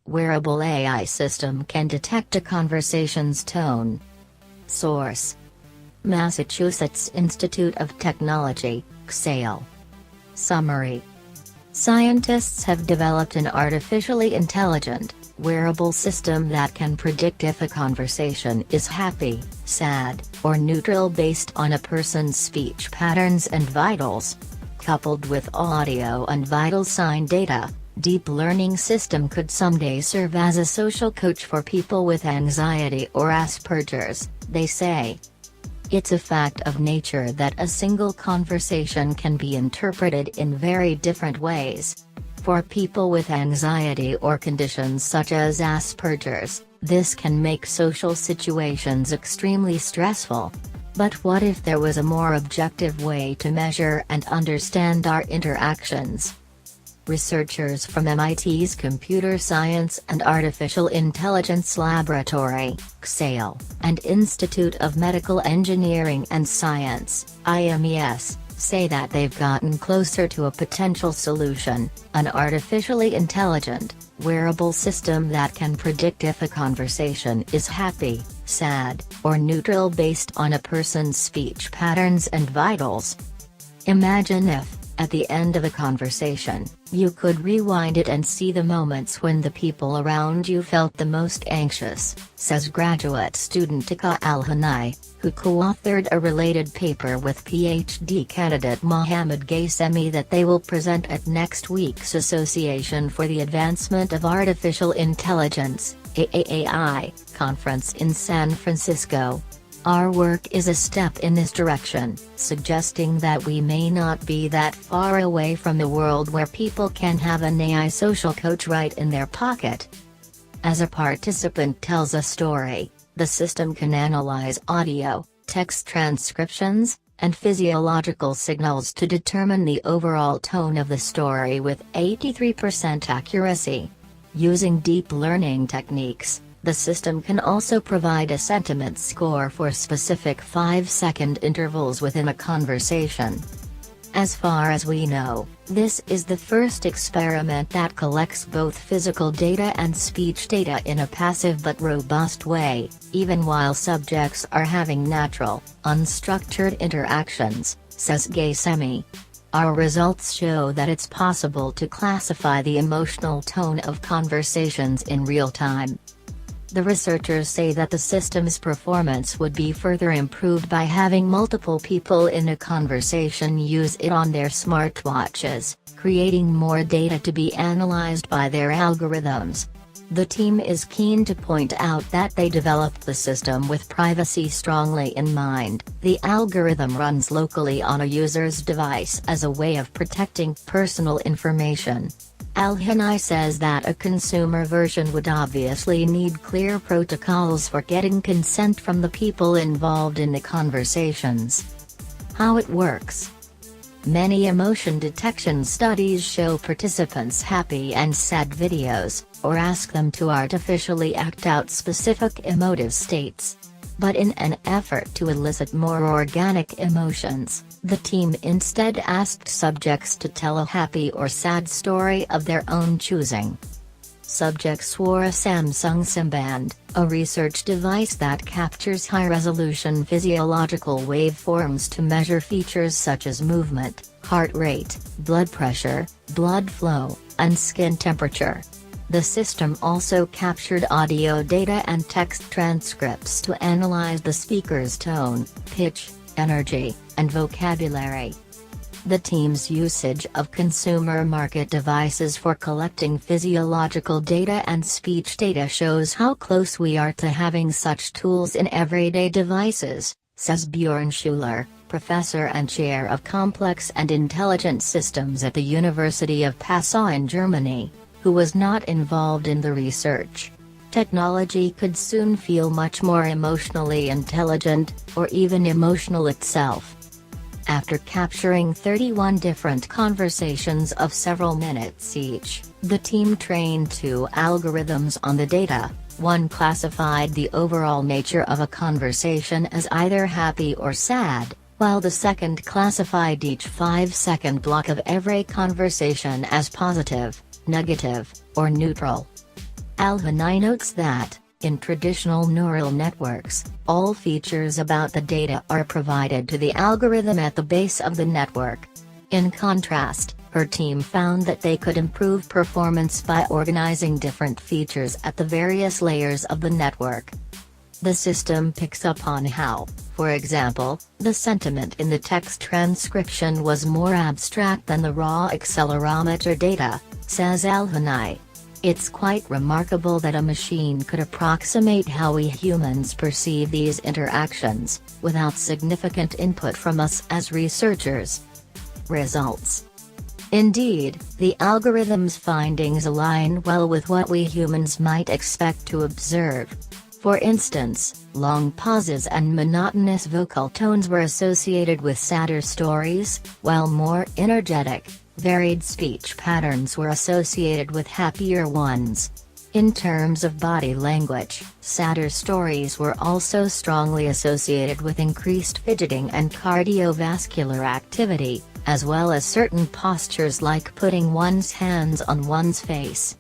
Wearable AI system can detect a conversation's tone. Source: Massachusetts Institute of Technology, XAIL. Summary: Scientists have developed an artificially intelligent, wearable system that can predict if a conversation is happy, sad, or neutral based on a person's speech patterns and vitals. Coupled with audio and vital sign data, deep learning system could someday serve as a social coach for people with anxiety or Asperger's, they say. It's a fact of nature that a single conversation can be interpreted in very different ways. For people with anxiety or conditions such as Asperger's, this can make social situations extremely stressful. But what if there was a more objective way to measure and understand our interactions? Researchers from MIT's Computer Science and Artificial Intelligence Laboratory, XAIL, and Institute of Medical Engineering and Science, IMES, say that they've gotten closer to a potential solution, an artificially intelligent, wearable system that can predict if a conversation is happy, sad, or neutral based on a person's speech patterns and vitals. Imagine if, at the end of a conversation, you could rewind it and see the moments when the people around you felt the most anxious, says graduate student Tika Al-Hanai, who co-authored a related paper with PhD candidate Mohammad Gaisemi that they will present at next week's Association for the Advancement of Artificial Intelligence, AAAI, conference in San Francisco. Our work is a step in this direction, suggesting that we may not be that far away from the world where people can have an AI social coach right in their pocket. As a participant tells a story, the system can analyze audio, text transcriptions, and physiological signals to determine the overall tone of the story with 83% accuracy. Using deep learning techniques, the system can also provide a sentiment score for specific 5-second intervals within a conversation. As far as we know, this is the first experiment that collects both physical data and speech data in a passive but robust way, even while subjects are having natural, unstructured interactions, says Gaisemi. Our results show that it's possible to classify the emotional tone of conversations in real time. The researchers say that the system's performance would be further improved by having multiple people in a conversation use it on their smartwatches, creating more data to be analyzed by their algorithms. The team is keen to point out that they developed the system with privacy strongly in mind. The algorithm runs locally on a user's device as a way of protecting personal information. Al-Hanai says that a consumer version would obviously need clear protocols for getting consent from the people involved in the conversations. How it works. Many emotion detection studies show participants happy and sad videos, or ask them to artificially act out specific emotive states. But in an effort to elicit more organic emotions, the team instead asked subjects to tell a happy or sad story of their own choosing. Subjects wore a Samsung Simband, a research device that captures high-resolution physiological waveforms to measure features such as movement, heart rate, blood pressure, blood flow, and skin temperature. The system also captured audio data and text transcripts to analyze the speaker's tone, pitch, energy, and vocabulary. The team's usage of consumer market devices for collecting physiological data and speech data shows how close we are to having such tools in everyday devices, says Bjorn Schuler, professor and chair of Complex and Intelligent Systems at the University of Passau in Germany, who was not involved in the research. Technology could soon feel much more emotionally intelligent, or even emotional itself. After capturing 31 different conversations of several minutes each, the team trained 2 algorithms on the data. One classified the overall nature of a conversation as either happy or sad, while the second classified each 5-second block of every conversation as positive, negative, or neutral. Al-Hanai notes that, in traditional neural networks, all features about the data are provided to the algorithm at the base of the network. In contrast, her team found that they could improve performance by organizing different features at the various layers of the network. The system picks up on how, for example, the sentiment in the text transcription was more abstract than the raw accelerometer data, says Al-Hanai. It's quite remarkable that a machine could approximate how we humans perceive these interactions, without significant input from us as researchers. Results. Indeed, the algorithm's findings align well with what we humans might expect to observe. For instance, long pauses and monotonous vocal tones were associated with sadder stories, while more energetic, varied speech patterns were associated with happier ones. In terms of body language, sadder stories were also strongly associated with increased fidgeting and cardiovascular activity, as well as certain postures like putting one's hands on one's face.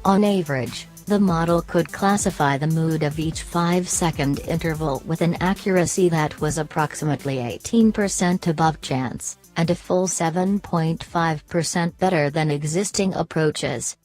On average, the model could classify the mood of each 5-second interval with an accuracy that was approximately 18% above chance, and a full 7.5% better than existing approaches.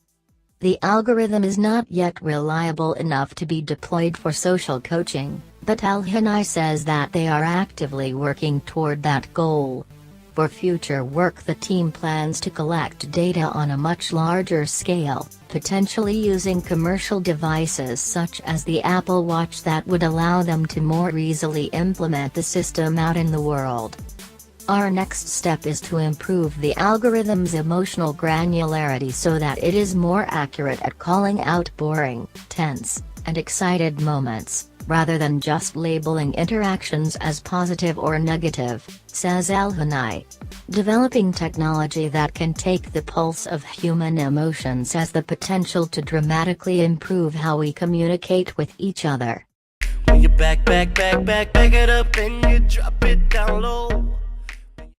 The algorithm is not yet reliable enough to be deployed for social coaching, but Al-Hanai says that they are actively working toward that goal. For future work, the team plans to collect data on a much larger scale, potentially using commercial devices such as the Apple Watch that would allow them to more easily implement the system out in the world. Our next step is to improve the algorithm's emotional granularity so that it is more accurate at calling out boring, tense, and excited moments, rather than just labeling interactions as positive or negative, says Al-Hanai. Developing technology that can take the pulse of human emotions has the potential to dramatically improve how we communicate with each other. When you back it up, then you drop it down low.